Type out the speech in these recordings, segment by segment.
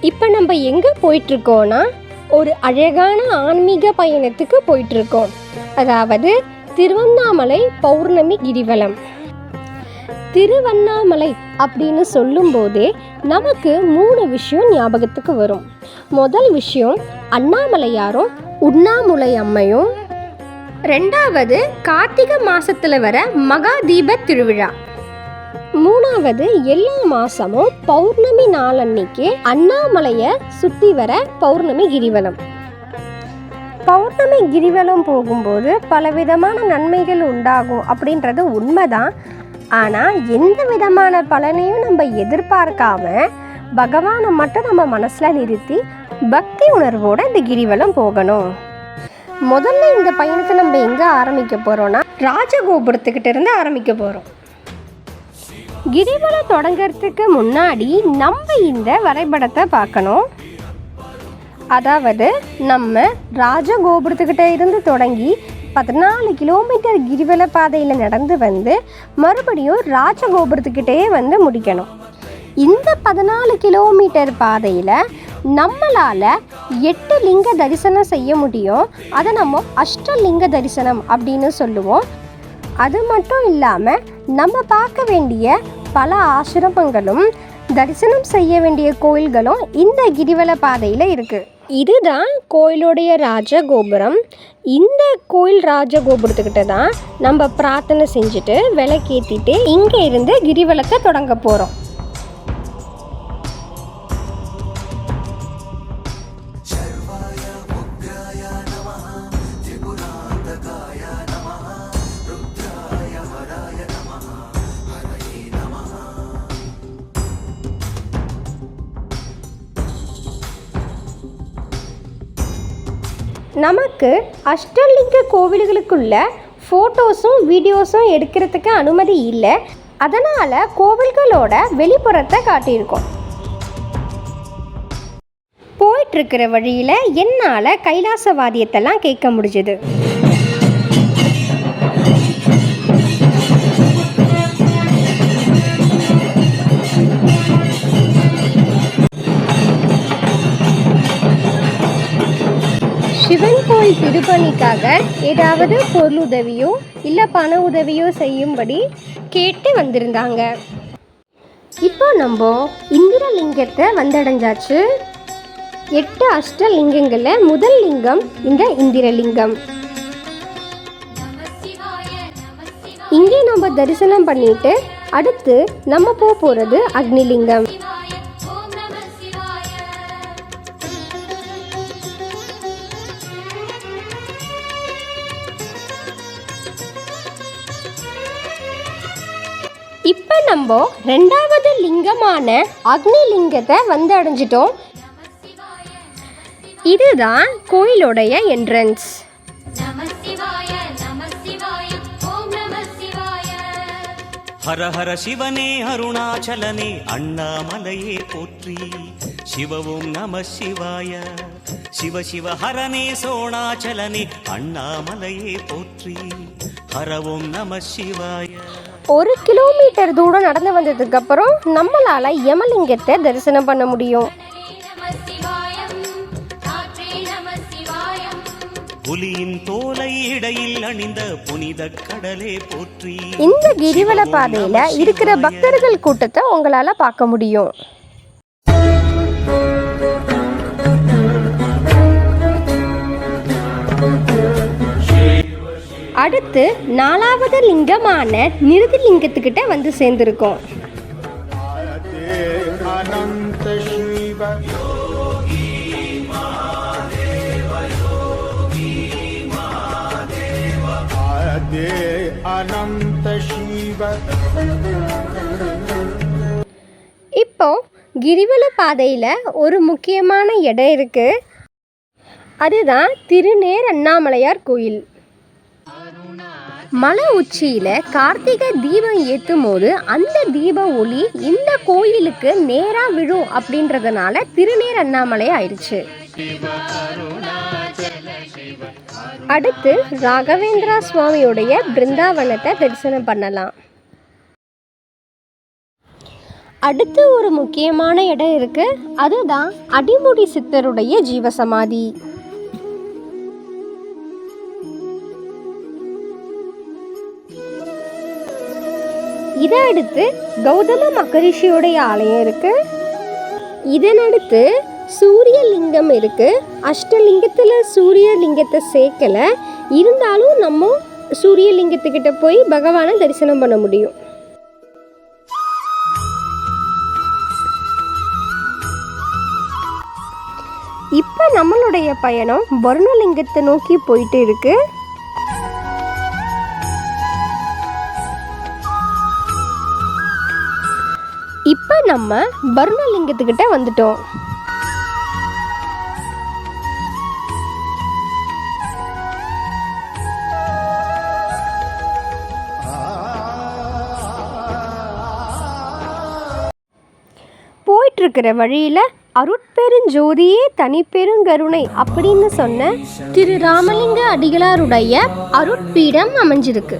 இப்போ நம்ம எங்கே போயிட்டுருக்கோன்னா ஒரு அழகான ஆன்மீக பயணத்துக்கு போயிட்டுருக்கோம். அதாவது திருவண்ணாமலை பௌர்ணமி கிரிவலம். திருவண்ணாமலை அப்படின்னு சொல்லும்போதே நமக்கு 3 விஷயம் ஞாபகத்துக்கு வரும். முதல் விஷயம் அண்ணாமலையாரும் உண்ணாமுலை அம்மையும், 2வது கார்த்திகை மாசத்துல வர மகா தீப திருவிழா, 3வது எல்லா மாசமும் பௌர்ணமி நாளன்னைக்கு அண்ணாமலையை சுற்றி வர பௌர்ணமி கிரிவலம். பௌர்ணமி கிரிவலம் போகும்போது பலவிதமான நன்மைகள் உண்டாகும் அப்படின்றது உண்மைதான். ஆனால் எந்த விதமான பலனையும் நம்ம எதிர்பார்க்காம பகவானை மட்டும் நம்ம மனசில் நிறுத்தி பக்தி உணர்வோடு இந்த கிரிவலம் போகணும். முதல்ல இந்த பயணத்தை நம்ம எங்கே ஆரம்பிக்க போகிறோன்னா ராஜகோபுரத்துக்கிட்ட இருந்து ஆரம்பிக்க போகிறோம். கிரிவலம் தொடங்கிறதுக்கு முன்னாடி நம்ம இந்த வரைபடத்தை பார்க்கணும். அதாவது நம்ம ராஜகோபுரத்துக்கிட்ட இருந்து தொடங்கி 14 கிலோமீட்டர் கிரிவல பாதையில் நடந்து வந்து மறுபடியும் ராஜகோபுரத்துக்கிட்டே வந்து முடிக்கணும். இந்த 14 கிலோமீட்டர் பாதையில் நம்மளால் 8 லிங்க தரிசனம் செய்ய முடியும். அதை நம்ம அஷ்டலிங்க தரிசனம் அப்படின்னு சொல்லுவோம். அது மட்டும் இல்லாமல் நம்ம பார்க்க வேண்டிய பல ஆசிரமங்களும் தரிசனம் செய்ய வேண்டிய கோயில்களும் இந்த கிரிவல பாதையில் இருக்குது. இதுதான் கோயிலுடைய ராஜகோபுரம். இந்த கோயில் ராஜகோபுரத்துக்கிட்ட தான் நம்ம பிரார்த்தனை செஞ்சுட்டு விளக்கேற்றிட்டு இங்கே இருந்து கிரிவலத்தை தொடங்க போகிறோம். நமக்கு அஷ்டலிங்க கோவில்களுக்குள்ள ஃபோட்டோஸும் வீடியோஸும் எடுக்கிறதுக்கு அனுமதி இல்லை. அதனால் கோவில்களோட வெளிப்புறத்தை காட்டியிருக்கோம். போயிட்டுருக்கிற வழியில் என்னால் கைலாச வாத்தியத்தெல்லாம் கேட்க முடிஞ்சுது. சிவன் கோயில் திருப்பணிக்காக ஏதாவது பொருளுதவியோ இல்லை பண உதவியோ செய்யும்படி கேட்டு வந்திருந்தாங்க. இப்போ நம்ம இந்திரலிங்கத்தை வந்தடைஞ்சாச்சு. 8 அஷ்டலிங்கங்களில் முதல் லிங்கம் இந்த இந்திரலிங்கம். இங்கே நம்ம தரிசனம் பண்ணிட்டு அடுத்து நம்ம போகிறது அக்னிலிங்கம். இப்போ நம்ம 2வது லிங்கமான அக்னிலிங்கத்தை வந்து அடைஞ்சிட்டோம். இதுதான் கோயிலுடைய என்ட்ரன்ஸ். ஹர ஹர சிவனே அருணாச்சலனே அண்ணாமலையே போற்றி, சிவவும் நம சிவாய, சிவ சிவ ஹரனே சோணாச்சலனே அண்ணாமலையே போற்றி, ஹரவும் நம சிவாய. 1 கிலோமீட்டர் தூரம் நடந்து வந்ததுக்கு அப்புறம் நம்மளால யமலிங்கத்தை தரிசனம் பண்ண முடியும். புலியின் தோலை இடையில் அணிந்த புனித கடலே போற்றி. இந்த கிரிவல பாதையில இருக்கிற பக்தர்கள் கூட்டத்தை உங்களால பார்க்க முடியும். அடுத்து 4வது லிங்கமான நிருதி லிங்கத்துக்கிட்ட வந்து சேர்ந்திருக்கோம். இப்போ கிரிவல பாதையில ஒரு முக்கியமான இடம் இருக்கு. அதுதான் திருநேர் அண்ணாமலையார் கோயில். மலை உச்சியில கார்த்திகை தீபம் ஏற்றும் போது அந்த தீப ஒளி இந்த கோயிலுக்கு நேரா விழும் அப்படின்றதுனால திருநேர் அண்ணாமலை ஆயிடுச்சு. அடுத்து ராகவேந்திரா சுவாமியுடைய பிருந்தாவனத்தை தரிசனம் பண்ணலாம். அடுத்து ஒரு முக்கியமான இடம் இருக்கு, அதுதான் அடிமுடி சித்தருடைய ஜீவசமாதி. இதை அடுத்து கௌதம மகரிஷியோடைய ஆலயம் இருக்கு. இதனடுத்து சூரியலிங்கம் இருக்கு. அஷ்டலிங்கத்தில் சூரியலிங்கத்தை சேர்க்கல, இருந்தாலும் நம்ம சூரியலிங்கத்துக்கிட்ட போய் பகவானை தரிசனம் பண்ண முடியும். இப்போ நம்மளுடைய பயணம் வருணலிங்கத்தை நோக்கி போயிட்டு இருக்கு. இப்போ நம்ம வருணலிங்கத்துக்கிட்ட வந்துட்டோம். போயிட்டு இருக்கிற வழியில அருட்பெருஞ்சோதியே தனிப்பெருங்கருணை அப்படின்னு சொன்ன திரு ராமலிங்க அடிகளாருடைய அருட்பீடம் அமைஞ்சிருக்கு.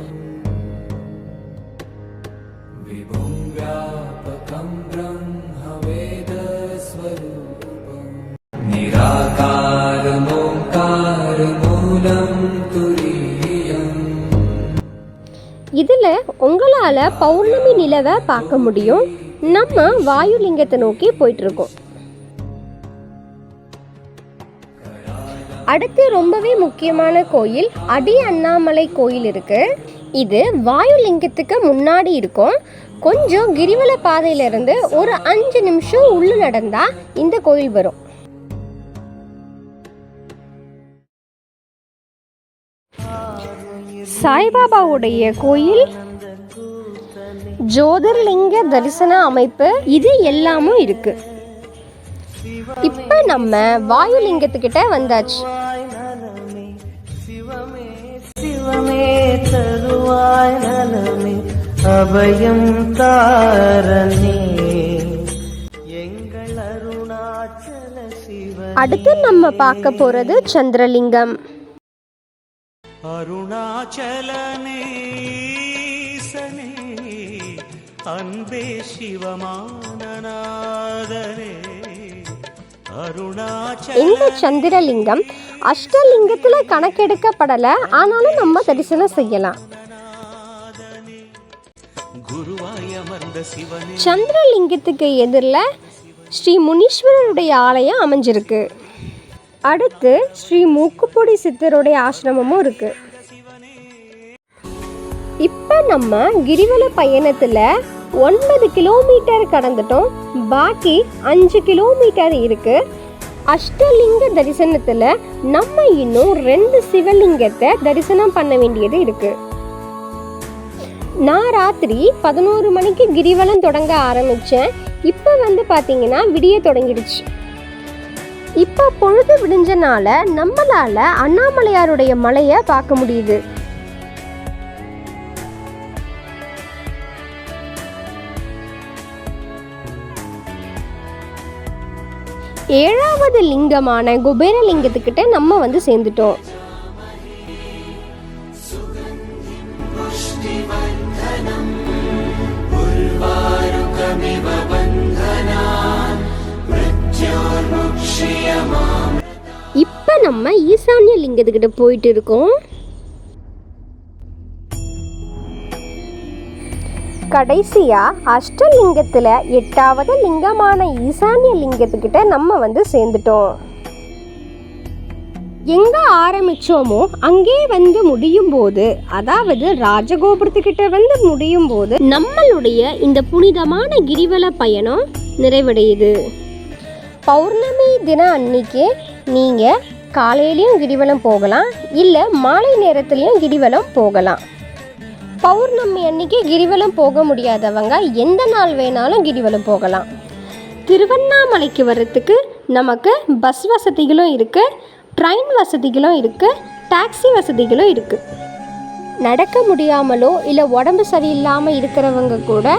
இதுல உங்களால பௌர்ணமி நிலவை பார்க்க முடியும். நம்ம வாயுலிங்கத்தை நோக்கி போயிட்டு இருக்கோம். அடுத்து ரொம்பவே முக்கியமான கோயில் அடி அண்ணாமலை கோயில் இருக்கு. இது வாயுலிங்கத்துக்கு முன்னாடி இருக்கும். கொஞ்சம் கிரிவல பாதையிலிருந்து ஒரு 5 நிமிஷம் உள்ள நடந்தா இந்த கோயில் வரும். சாய்பாபாவுடைய கோயில், ஜோதிர்லிங்க தரிசன அமைப்பு, இது எல்லாமும் இருக்கு. இப்ப நம்ம வாயுலிங்கத்துக்கிட்ட வந்தாச்சு. அபயம் தாரணே. அடுத்து நம்ம பார்க்க போறது சந்திரலிங்கம். அருணாச்சலனே அன்பே சிவமானநாதனே. இந்த சந்திரலிங்கம் அஷ்டலிங்கத்துல கணக்கெடுக்கப்படல, ஆனாலும் நம்ம தரிசனம் செய்யலாம். சந்திரலிங்கத்துக்கு எதிரில் ஸ்ரீ முனீஸ்வரருடைய ஆலயம் அமைஞ்சிருக்கு. அடுத்து ஸ்ரீ மூக்குப்பொடி சித்தருடைய ஆசிரமமும் இருக்கு. இப்போ நம்ம கிரிவல பயணத்தில் 9 கிலோமீட்டர் கடந்துட்டோம். பாக்கி 5 கிலோமீட்டர் இருக்கு. அஷ்டலிங்க தரிசனத்தில் நம்ம இன்னும் 2 சிவலிங்கத்தை தரிசனம் பண்ண வேண்டியது இருக்கு. நான் ராத்திரி 11 மணிக்கு கிரிவலம் தொடங்க ஆரம்பித்தேன். இப்போ பார்த்தீங்கன்னா விடிய தொடங்கிடுச்சு. இப்போ பொழுது விடிஞ்சனால நம்மளால அண்ணாமலையாருடைய மலையை பார்க்க முடியுது. ஏழாவது லிங்கமான குபேரலிங்கத்துக்கிட்ட நம்ம சேர்ந்துட்டோம். இப்ப நம்ம ஈசான்ய லிங்கத்துக்கிட்ட போயிட்டு இருக்கோம். கடைசியா அஷ்டலிங்கத்துல 8வது லிங்கமான ஈசான்ய லிங்கத்துக்கிட்ட நம்ம சேர்ந்துட்டோம். எங்க ஆரம்பிச்சோமோ அங்கே முடியும் போது, அதாவது ராஜகோபுரத்துக்கிட்ட முடியும் போது நம்மளுடைய இந்த புனிதமான கிரிவல பயணம் நிறைவடையுது. பௌர்ணமி தினம் அன்னைக்கு நீங்க காலையிலையும் கிரிவலம் போகலாம், இல்லை மாலை நேரத்துலையும் கிரிவலம் போகலாம். பௌர்ணமி அன்னைக்கு கிரிவலம் போக முடியாதவங்க எந்த நாள் வேணாலும் கிரிவலம் போகலாம். திருவண்ணாமலைக்கு வர்றதுக்கு நமக்கு பஸ் வசதிகளும் இருக்குது, ட்ரெயின் வசதிகளும் இருக்குது, டாக்ஸி வசதிகளும் இருக்குது. நடக்க முடியாமலோ இல்லை உடம்பு சரியில்லாமல் இருக்கிறவங்க கூட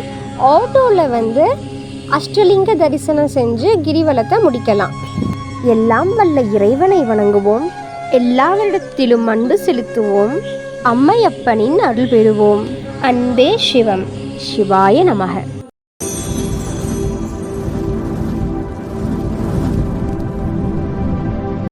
ஆட்டோவில் அஷ்டலிங்க தரிசனம் செஞ்சு கிரிவலத்தை முடிக்கலாம். எல்லாம் வல்ல இறைவனை வணங்குவோம், எல்லாவரிடத்திலும் அன்பு செலுத்துவோம், அம்மையப்பனின் அருள் பெறுவோம். அன்பே சிவம். சிவாய நமக.